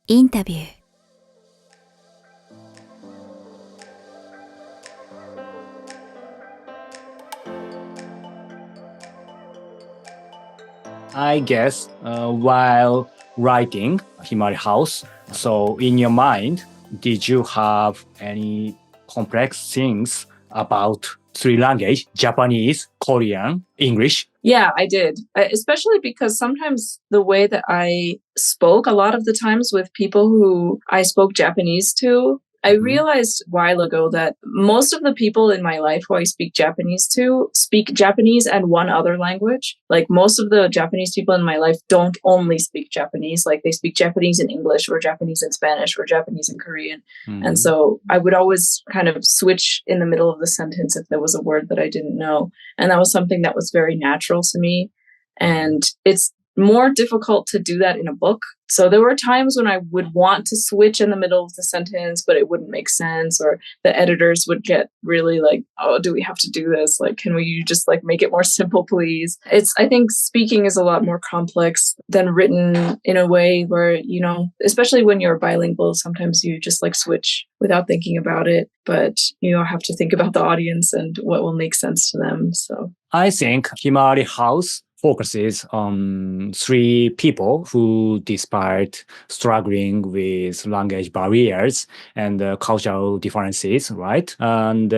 インタビュー I guess while writing Himawari House, so in your mind, did you have any complex things about three language, Japanese, Korean, English? Yeah, I did. Especially because sometimes the way that I spoke, a lot of the times with people who I spoke Japanese to, I realized a while ago that most of the people in my life who I speak Japanese to speak Japanese and one other language. Like most of the Japanese people in my life don't only speak Japanese, like they speak Japanese and English or Japanese and Spanish or Japanese and Korean. And so I would always kind of switch in the middle of the sentence if there was a word that I didn't know. And that was something that was very natural to me. And it's more difficult to do that in a book. So there were times when I would want to switch in the middle of the sentence, but it wouldn't make sense, or the editors would get really like, oh, do we have to do this? Like, can we just like make it more simple, please? I think speaking is a lot more complex than written in a way where, you know, especially when you're bilingual, sometimes you just like switch without thinking about it, but you have to think about the audience and what will make sense to them. So I think Himawari House focuses on three people who, despite struggling with language barriers and cultural differences, right, and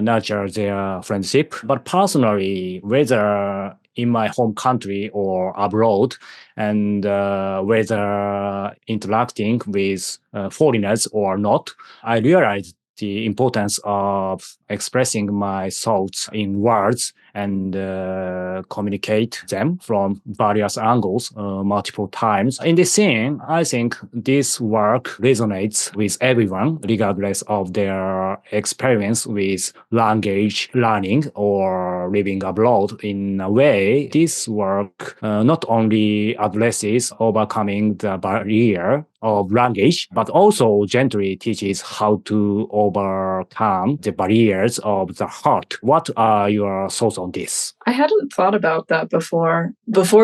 nurture their friendship. But personally, whether in my home country or abroad, and whether interacting with foreigners or not, I realized the importance of expressing my thoughts in words and communicate them from various angles multiple times. In this scene, I think this work resonates with everyone, regardless of their experience with language learning or living abroad. In a way, this work not only addresses overcoming the barrier of language, but also gently teaches how to overcome the barriers of the heart. What are your thoughts on this? I hadn't thought about that before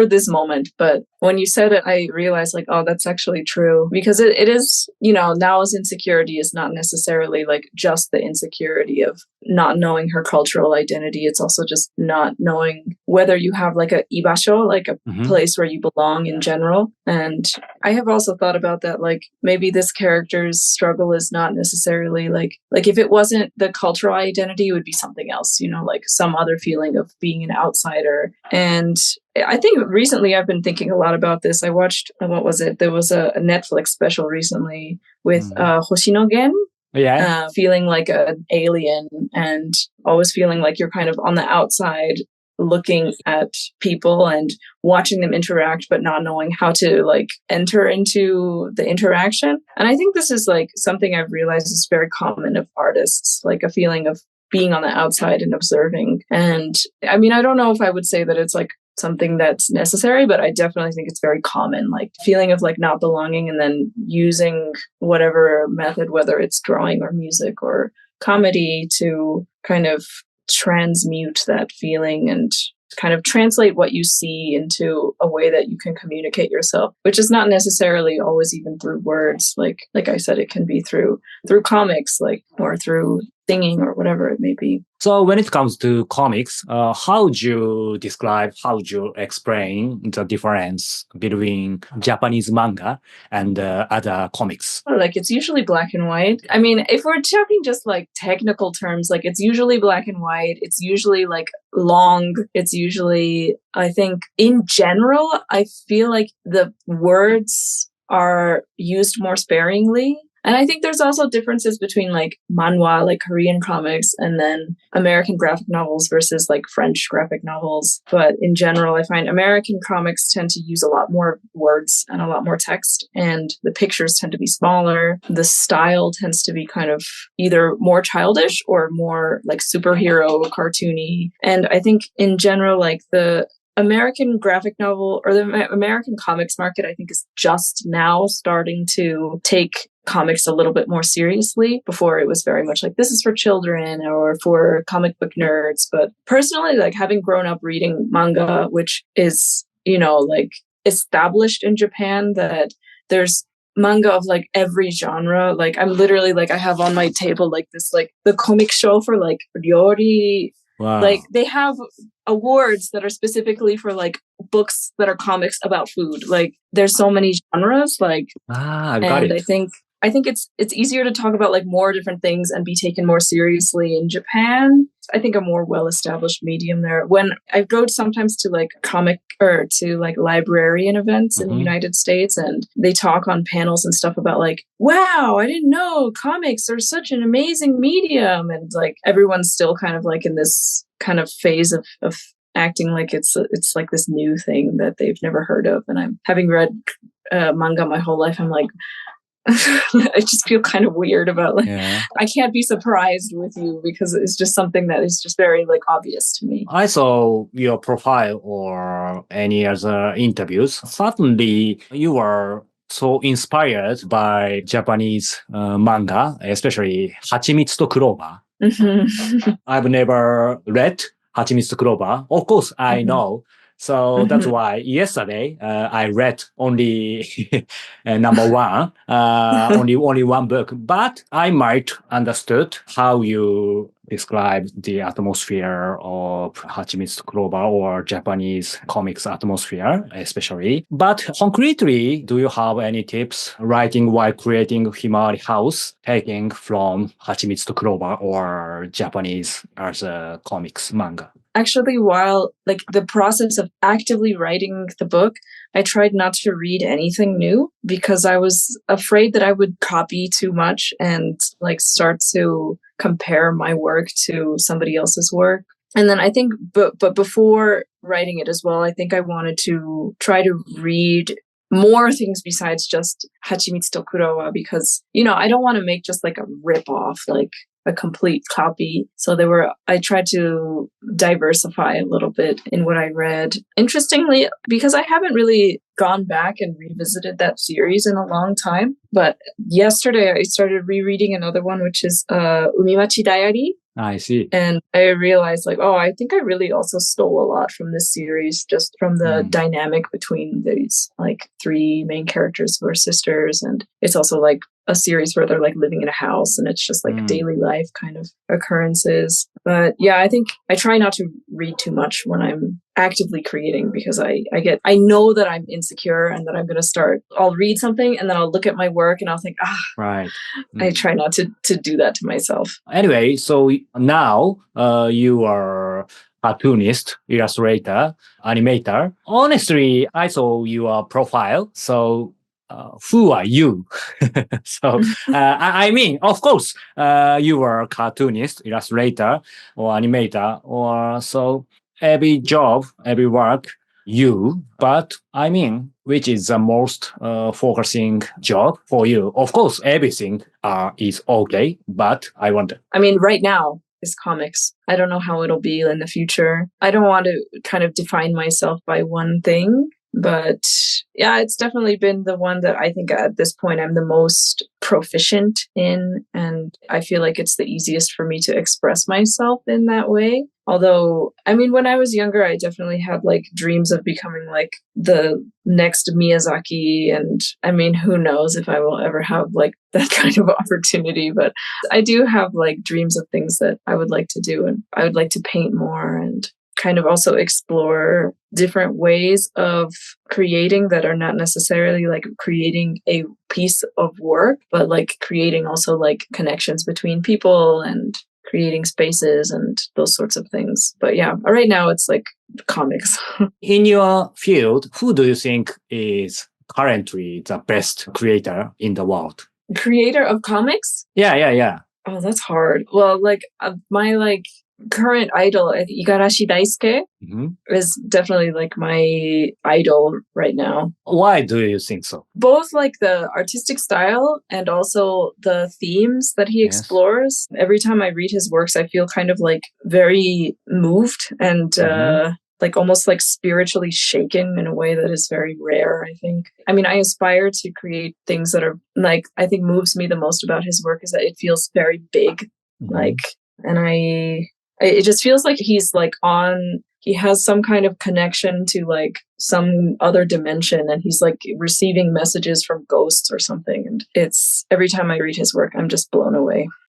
this moment, but when you said it, I realized like, oh, that's actually true, because it is, you know, Nao's insecurity is not necessarily like just the insecurity of not knowing her cultural identity. It's also just not knowing whether you have like a ibasho, like a place where you belong in general. And I have also thought about that, like maybe this character's struggle is not necessarily like if it wasn't the cultural identity, it would be something else, you know, like some other feeling of being an outsider. And I think recently I've been thinking a lot about this. I watched, what was it? There was a Netflix special recently with Hoshinogen. Yeah. Feeling like an alien and always feeling like you're kind of on the outside looking at people and watching them interact, but not knowing how to like enter into the interaction. And I think this is like something I've realized is very common of artists, like a feeling of being on the outside and observing. And I mean, I don't know if I would say that it's like something that's necessary, but I definitely think it's very common, like feeling of like not belonging and then using whatever method, whether it's drawing or music or comedy, to kind of transmute that feeling and kind of translate what you see into a way that you can communicate yourself, which is not necessarily always even through words. Like I said, it can be through comics, like, or through singing or whatever it may be. So when it comes to comics, how would you describe, how would you explain the difference between Japanese manga and other comics? Like it's usually black and white. I mean, if we're talking just like technical terms, like it's usually black and white. It's usually like long. It's usually, I think in general, I feel like the words are used more sparingly. And I think there's also differences between like manhwa, like Korean comics, and then American graphic novels versus like French graphic novels. But in general, I find American comics tend to use a lot more words and a lot more text, and the pictures tend to be smaller. The style tends to be kind of either more childish or more like superhero cartoony. And I think in general, like the American graphic novel or the American comics market, I think, is just now starting to take comics a little bit more seriously. Before it was very much like, this is for children or for comic book nerds. But personally, like having grown up reading manga, which is, you know, like established in Japan, that there's manga of like every genre. Like I'm literally like I have on my table like this like the comic show for like ryori. Wow. Like they have awards that are specifically for like books that are comics about food. Like there's so many genres. Like I got and it. I think it's easier to talk about like more different things and be taken more seriously in Japan. I think a more well-established medium there. When I go sometimes to like comic or to like librarian events in the United States, and they talk on panels and stuff about like, wow, I didn't know comics are such an amazing medium. And like everyone's still kind of like in this kind of phase of acting like it's like this new thing that they've never heard of. And I'm having read manga my whole life. I'm like, I just feel kind of weird about like I can't be surprised with you because it's just something that is just very like obvious to me. I saw your profile or any other interviews. Certainly, you were so inspired by Japanese manga, especially Hachimitsu to Clover. I've never read Hachimitsu to Clover. Of course, I know. So that's why yesterday I read only number one, only one book. But I might understood how you describe the atmosphere of Hachimitsu to Clover or Japanese comics atmosphere, especially. But concretely, do you have any tips writing while creating Himawari House, taking from Hachimitsu to Clover or Japanese as a comics manga? Actually, while like the process of actively writing the book, I tried not to read anything new because I was afraid that I would copy too much and like start to compare my work to somebody else's work. And then I think, but before writing it as well, I think I wanted to try to read more things besides just Hachimitsu to Kurowa because, you know, I don't want to make just like a rip-off, like a complete copy. So I tried to diversify a little bit in what I read. Interestingly, because I haven't really gone back and revisited that series in a long time, but yesterday I started rereading another one, which is Umimachi Diary. I see. And I realized like, oh, I think I really also stole a lot from this series, just from the dynamic between these like three main characters who are sisters. And it's also like a series where they're like living in a house and it's just like daily life kind of occurrences. But yeah, I think I try not to read too much when I'm actively creating because I know that I'm insecure and that I'm going to I'll read something and then I'll look at my work and I'll think, right. I try not to do that to myself. Anyway, so now you are cartoonist, illustrator, animator. Honestly, I saw your profile. So who are you? So, I mean, of course, you are a cartoonist, illustrator, or animator, or so every job, every work, but I mean, which is the most focusing job for you? Of course, everything is okay, but I wonder. I mean, right now is comics. I don't know how it'll be in the future. I don't want to kind of define myself by one thing. But yeah, it's definitely been the one that I think at this point I'm the most proficient in. And I feel like it's the easiest for me to express myself in that way. Although, I mean, when I was younger, I definitely had like dreams of becoming like the next Miyazaki. And I mean, who knows if I will ever have like that kind of opportunity. But I do have like dreams of things that I would like to do. And I would like to paint more and kind of also explore different ways of creating that are not necessarily like creating a piece of work, but like creating also like connections between people and creating spaces and those sorts of things. But yeah, right now it's like comics. In your field, who do you think is currently the best creator in the world? Creator of comics? Yeah. Oh, that's hard. Well, like my like current idol, Igarashi Daisuke, is definitely like my idol right now. Why do you think so? Both like the artistic style and also the themes that he explores. Every time I read his works, I feel kind of like very moved and like almost like spiritually shaken in a way that is very rare, I think. I mean, I aspire to create things that are like, I think moves me the most about his work is that it feels very big, like, and it just feels like he's he has some kind of connection to like some other dimension, and he's like receiving messages from ghosts or something. And it's every time I read his work, I'm just blown away.